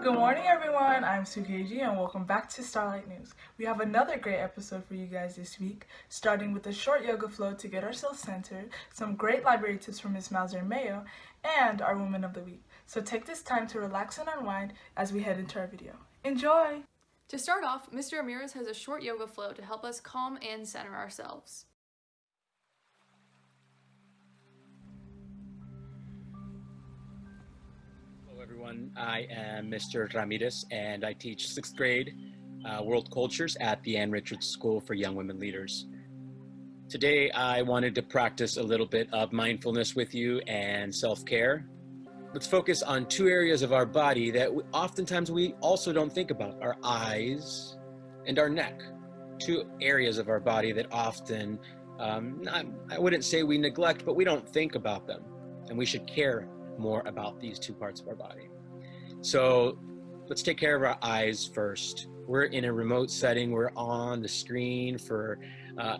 Good morning, everyone. I'm Sukeji, and welcome back to Starlight News. We have another great episode for you guys this week, starting with a short yoga flow to get ourselves centered, some great library tips from Ms. Mauser and Mayo, and our Woman of the Week. So take this time to relax and unwind as we head into our video. Enjoy! To start off, Mr. Ramirez has a short yoga flow to help us calm and center ourselves. Hello everyone, I am Mr. Ramirez and I teach 6th grade World Cultures at the Ann Richards School for Young Women Leaders. Today I wanted to practice a little bit of mindfulness with you and self-care. Let's focus on two areas of our body that oftentimes we also don't think about, our eyes and our neck. Two areas of our body that often, I wouldn't say we neglect, but we don't think about them, and we should care more about these two parts of our body. So let's take care of our eyes first. We're in a remote setting. We're on the screen for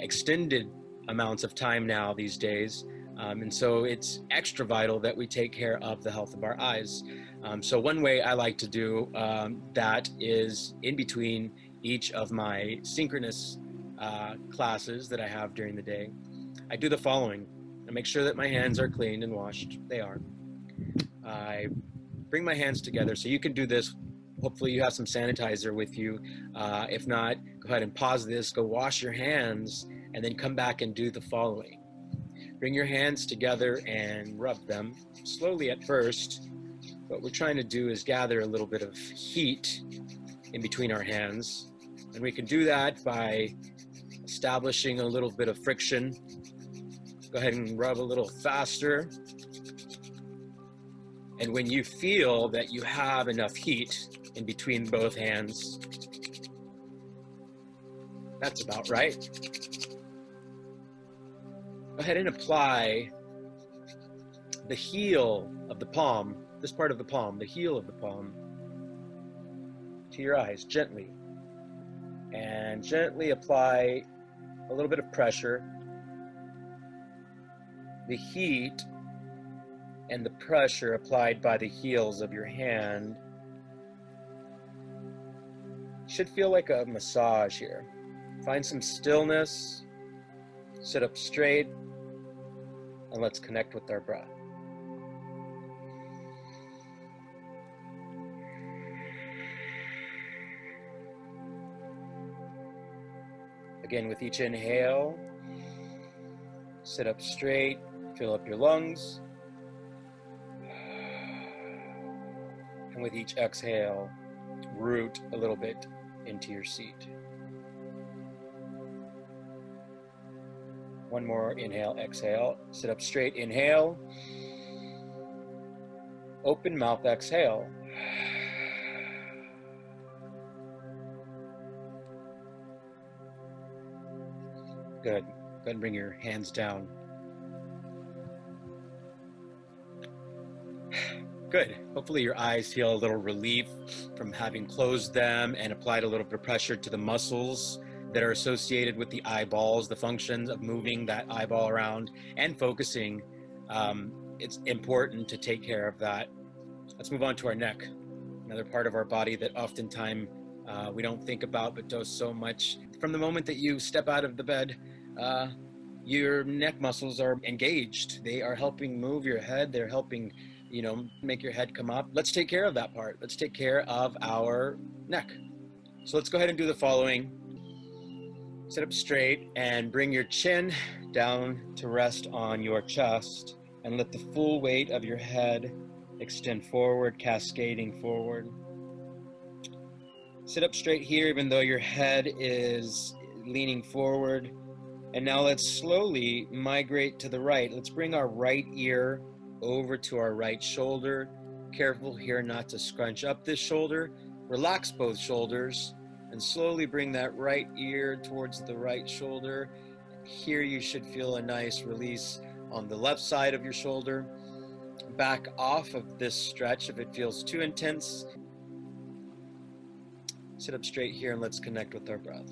extended amounts of time now these days. And so it's extra vital that we take care of the health of our eyes. So one way I like to do that is in between each of my synchronous classes that I have during the day. I do the following. I make sure that my hands are cleaned and washed. They are. I bring my hands together, so you can do this. Hopefully you have some sanitizer with you. If not, go ahead and pause this, go wash your hands, and then come back and do the following. Bring your hands together and rub them slowly at first. What we're trying to do is gather a little bit of heat in between our hands, and we can do that by establishing a little bit of friction. Go ahead and rub a little faster. And when you feel that you have enough heat in between both hands, that's about right. Go ahead and apply the heel of the palm, this part of the palm, the heel of the palm, to your eyes gently. And gently apply a little bit of pressure. The heat and the pressure applied by the heels of your hand should feel like a massage here. Find some stillness, sit up straight, and let's connect with our breath. Again, with each inhale, sit up straight, fill up your lungs. And with each exhale, root a little bit into your seat. One more inhale, exhale, sit up straight, inhale. Open mouth, exhale. Good. Go ahead and bring your hands down. Good. Hopefully your eyes feel a little relief from having closed them and applied a little bit of pressure to the muscles that are associated with the eyeballs, the functions of moving that eyeball around and focusing. It's important to take care of that. Let's move on to our neck, another part of our body that oftentimes we don't think about but does so much. From the moment that you step out of the bed, your neck muscles are engaged. They are helping move your head. They're helping make your head come up. Let's take care of that part. Let's take care of our neck. So let's go ahead and do the following. Sit up straight and bring your chin down to rest on your chest and let the full weight of your head extend forward, cascading forward. Sit up straight here even though your head is leaning forward. And now let's slowly migrate to the right. Let's bring our right ear over to our right shoulder. Careful here not to scrunch up this shoulder. Relax both shoulders and slowly bring that right ear towards the right shoulder. Here you should feel a nice release on the left side of your shoulder. Back off of this stretch if it feels too intense. Sit up straight here and let's connect with our breath.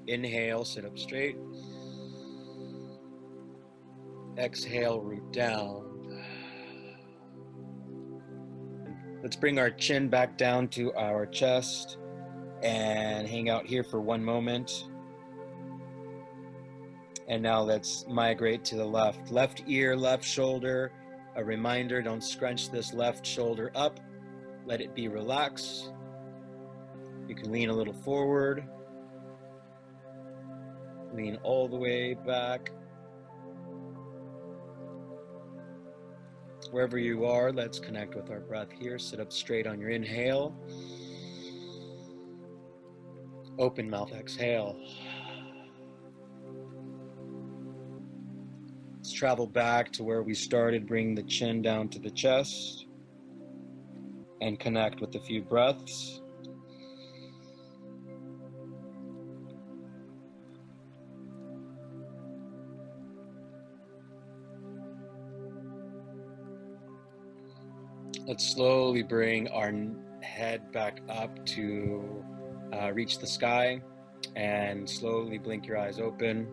Inhale, sit up straight. Exhale, root down. Let's bring our chin back down to our chest and hang out here for one moment. And now let's migrate to the left. Left ear, left shoulder. A reminder, don't scrunch this left shoulder up. Let it be relaxed. You can lean a little forward. Lean all the way back. Wherever you are, let's connect with our breath here. Sit up straight on your inhale. Open mouth, exhale. Let's travel back to where we started. Bring the chin down to the chest and connect with a few breaths. Let's slowly bring our head back up to reach the sky, and slowly blink your eyes open.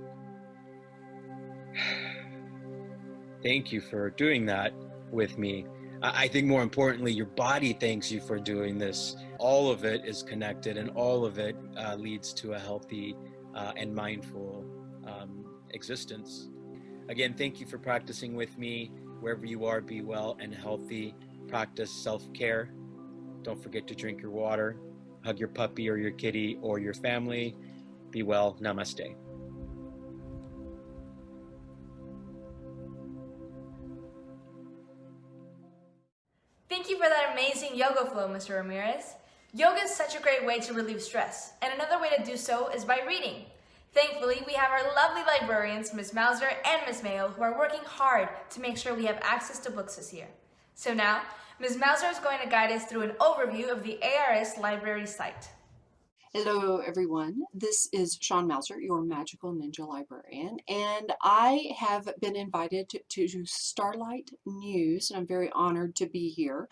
Thank you for doing that with me. I think more importantly, your body thanks you for doing this. All of it is connected, and all of it leads to a healthy and mindful existence. Again, thank you for practicing with me. Wherever you are, be well and healthy. Practice self-care. Don't forget to drink your water. Hug your puppy or your kitty or your family. Be well. Namaste. Thank you for that amazing yoga flow, Mr. Ramirez. Yoga is such a great way to relieve stress, and another way to do so is by reading. Thankfully, we have our lovely librarians, Ms. Mauser and Ms. Mayo, who are working hard to make sure we have access to books this year. So now, Ms. Mauser is going to guide us through an overview of the ARS library site. Hello everyone, this is Shawn Mauser, your Magical Ninja Librarian, and I have been invited to Starlight News, and I'm very honored to be here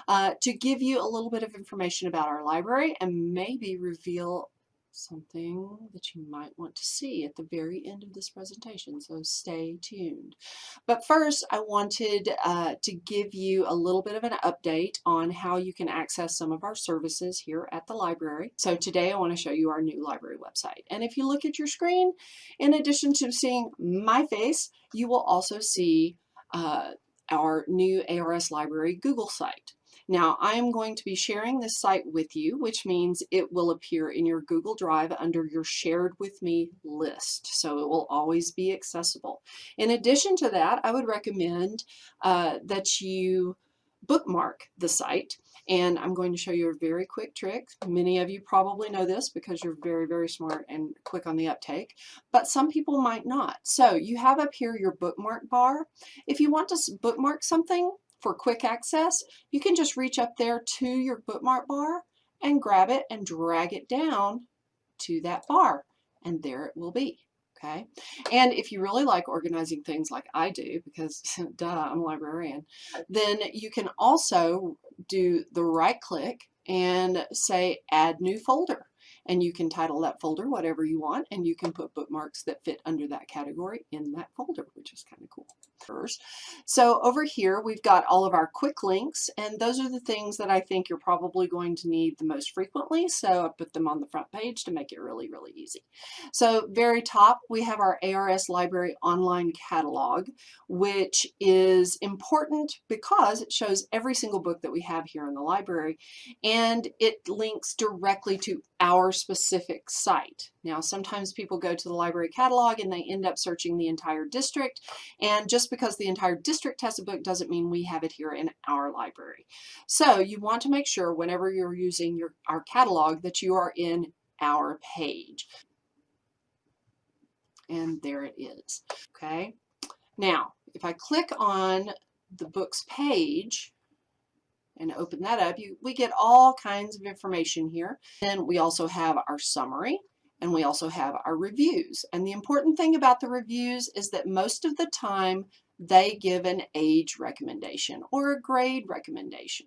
to give you a little bit of information about our library and maybe reveal something that you might want to see at the very end of this presentation, so stay tuned. But first, I wanted to give you a little bit of an update on how you can access some of our services here at the library. So today I want to show you our new library website. And if you look at your screen, in addition to seeing my face, you will also see our new ARS Library Google site. Now, I am going to be sharing this site with you, which means it will appear in your Google Drive under your Shared With Me list, so it will always be accessible. In addition to that, I would recommend that you bookmark the site, and I'm going to show you a very quick trick. Many of you probably know this because you're very, very smart and quick on the uptake, but some people might not. So you have up here your bookmark bar. If you want to bookmark something for quick access, you can just reach up there to your bookmark bar and grab it and drag it down to that bar, and there it will be. Okay, and if you really like organizing things like I do, because duh, I'm a librarian, then you can also do the right click and say add new folder, and you can title that folder whatever you want, and you can put bookmarks that fit under that category in that folder, which is kind of cool. So over here we've got all of our quick links, and those are the things that I think you're probably going to need the most frequently, so I put them on the front page to make it really, really easy. So very top we have our ARS Library Online Catalog, which is important because it shows every single book that we have here in the library, and it links directly to our specific site. Now, sometimes people go to the library catalog and they end up searching the entire district, and just because the entire district has a book doesn't mean we have it here in our library. So you want to make sure whenever you're using our catalog that you are in our page. And there it is. Okay. Now, if I click on the books page and open that up, we get all kinds of information here. Then we also have our summary, and we also have our reviews. And the important thing about the reviews is that most of the time they give an age recommendation or a grade recommendation.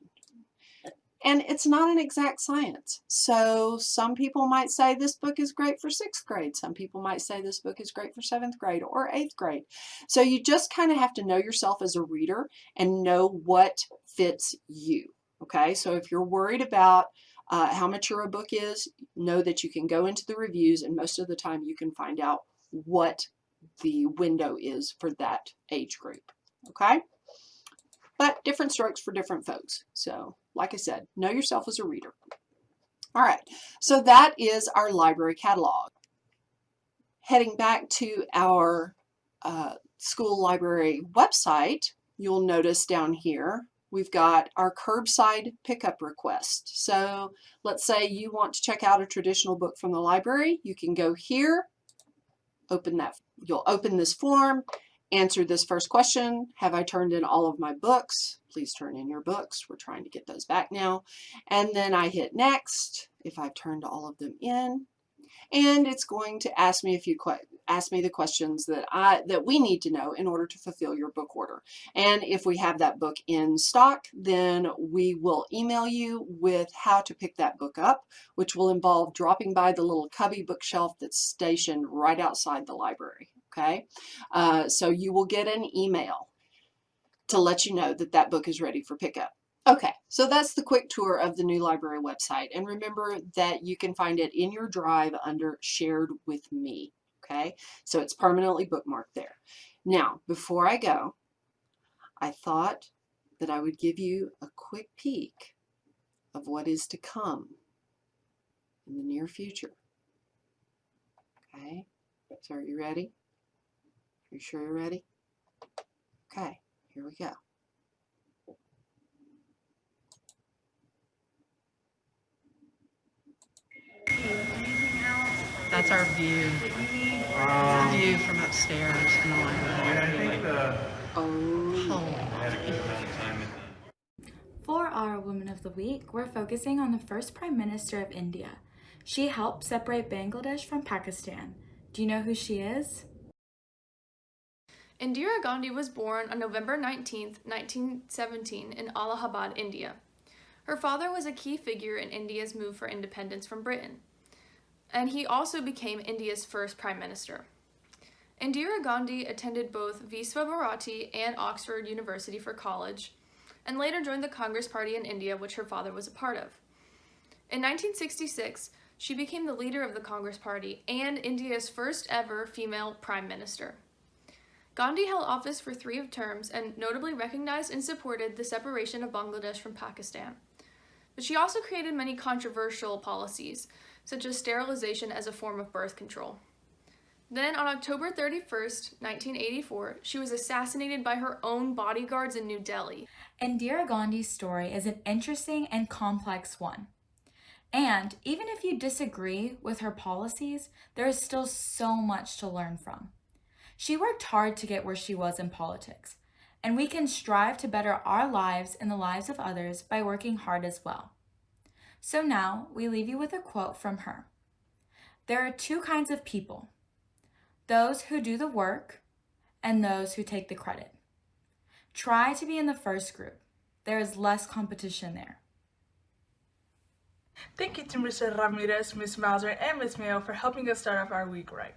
And it's not an exact science. So some people might say this book is great for 6th grade. Some people might say this book is great for 7th grade or 8th grade. So you just kind of have to know yourself as a reader and know what fits you. Okay, so if you're worried about how mature a book is, know that you can go into the reviews, and most of the time you can find out what the window is for that age group. Okay, but different strokes for different folks. So like I said, know yourself as a reader. All right, so that is our library catalog. Heading back to our school library website, you'll notice down here we've got our curbside pickup request. So let's say you want to check out a traditional book from the library. You can go here, open that. You'll open this form, answer this first question. Have I turned in all of my books? Please turn in your books. We're trying to get those back now. And then I hit next if I've turned all of them in. And it's going to ask me the questions that we need to know in order to fulfill your book order. And if we have that book in stock, then we will email you with how to pick that book up, which will involve dropping by the little cubby bookshelf that's stationed right outside the library. Okay, so you will get an email to let you know that that book is ready for pickup. Okay, so that's the quick tour of the new library website. And remember that you can find it in your drive under Shared with Me. Okay, so it's permanently bookmarked there. Now, before I go, I thought that I would give you a quick peek of what is to come in the near future. Okay, so are you ready? Are you sure you're ready? Okay, here we go. That's our view. The view from upstairs in the library. For our Woman of the Week, we're focusing on the first Prime Minister of India. She helped separate Bangladesh from Pakistan. Do you know who she is? Indira Gandhi was born on November 19, 1917 in Allahabad, India. Her father was a key figure in India's move for independence from Britain, and he also became India's first Prime Minister. Indira Gandhi attended both Visva Bharati and Oxford University for college, and later joined the Congress Party in India, which her father was a part of. In 1966, she became the leader of the Congress Party and India's first ever female Prime Minister. Gandhi held office for 3 terms and notably recognized and supported the separation of Bangladesh from Pakistan. But she also created many controversial policies, such as sterilization as a form of birth control. Then on October 31st, 1984, she was assassinated by her own bodyguards in New Delhi. Indira Gandhi's story is an interesting and complex one. And even if you disagree with her policies, there is still so much to learn from. She worked hard to get where she was in politics, and we can strive to better our lives and the lives of others by working hard as well. So now we leave you with a quote from her. There are 2 kinds of people, those who do the work and those who take the credit. Try to be in the first group. There is less competition there. Thank you to Mr. Ramirez, Ms. Mauser, and Ms. Mayo for helping us start off our week right.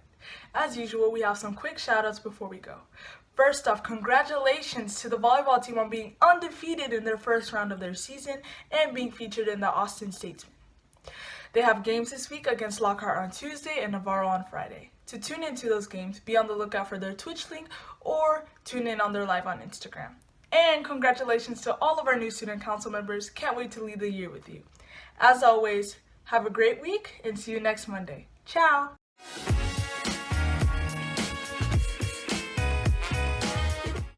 As usual, we have some quick shout-outs before we go. First off, congratulations to the volleyball team on being undefeated in their first round of their season and being featured in the Austin Statesman. They have games this week against Lockhart on Tuesday and Navarro on Friday. To tune into those games, be on the lookout for their Twitch link or tune in on their live on Instagram. And congratulations to all of our new student council members. Can't wait to lead the year with you. As always, have a great week and see you next Monday. Ciao!